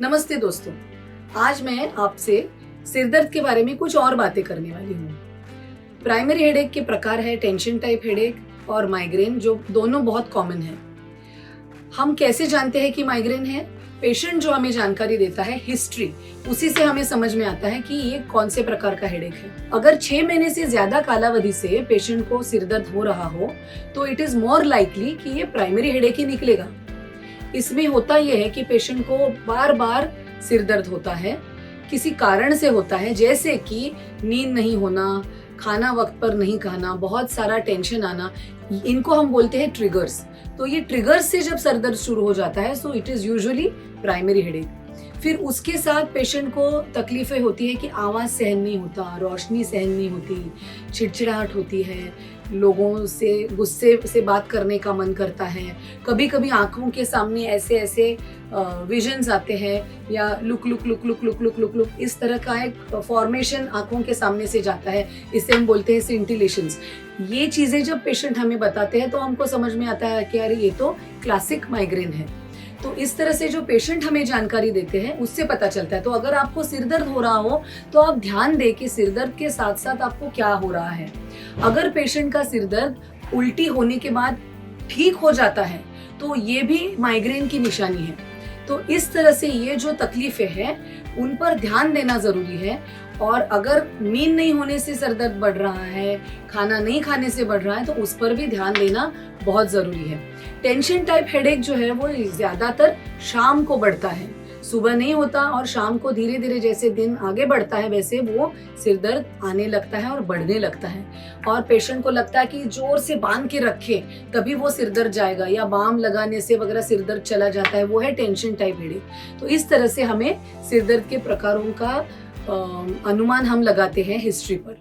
नमस्ते दोस्तों, आज मैं आपसे सिरदर्द के बारे में कुछ और बातें करने वाली हूँ। प्राइमरी हेडेक के प्रकार है टेंशन टाइप हेडेक और माइग्रेन, जो दोनों बहुत कॉमन है। हम कैसे जानते हैं कि माइग्रेन है? पेशेंट जो हमें जानकारी देता है, हिस्ट्री, उसी से हमें समझ में आता है कि ये कौन से प्रकार का हेडेक है। अगर 6 महीने से ज्यादा कालावधि से पेशेंट को सिरदर्द हो रहा हो तो इट इज मोर लाइकली कि ये प्राइमरी हेडेक ही निकलेगा। इसमें होता यह है कि पेशेंट को बार बार सिर दर्द होता है, किसी कारण से होता है, जैसे कि नींद नहीं होना, खाना वक्त पर नहीं खाना, बहुत सारा टेंशन आना, इनको हम बोलते हैं ट्रिगर्स। तो ये ट्रिगर्स से जब सर दर्द शुरू हो जाता है so it is usually primary headache. फिर उसके साथ पेशेंट को तकलीफें होती है कि आवाज़ सहन नहीं होता, रोशनी सहन नहीं होती, चिड़चिड़ाहट होती है, लोगों से गुस्से से बात करने का मन करता है, कभी कभी आंखों के सामने ऐसे ऐसे विजन्स आते हैं या look look look look look look look look इस तरह का एक फॉर्मेशन आंखों के सामने से जाता है, इसे हम बोलते हैं सिंटिलेशंस। ये चीज़ें जब पेशेंट हमें बताते हैं तो हमको समझ में आता है कि अरे ये तो क्लासिक माइग्रेन है। तो इस तरह से जो पेशेंट हमें जानकारी देते हैं उससे पता चलता है। तो अगर आपको सिरदर्द हो रहा हो तो आप ध्यान दें कि सिरदर्द के साथ साथ आपको क्या हो रहा है। अगर पेशेंट का सिरदर्द उल्टी होने के बाद ठीक हो जाता है तो ये भी माइग्रेन की निशानी है। तो इस तरह से ये जो तकलीफें हैं उन पर ध्यान देना जरूरी है। और अगर नींद नहीं होने से सरदर्द बढ़ रहा है, खाना नहीं खाने से बढ़ रहा है, तो उस पर भी ध्यान देना बहुत जरूरी है। टेंशन टाइप हेडेक जो है वो ज्यादातर शाम को बढ़ता है, सुबह नहीं होता, और शाम को धीरे धीरे जैसे दिन आगे बढ़ता है वैसे वो सिरदर्द आने लगता है और बढ़ने लगता है। और पेशेंट को लगता है कि जोर से बांध के रखे तभी वो सिरदर्द जाएगा, या बाम लगाने से वगैरह सिरदर्द चला जाता है, वो है टेंशन टाइप हेडेक। तो इस तरह से हमें सिरदर्द के प्रकारों का अनुमान हम लगाते हैं हिस्ट्री पर।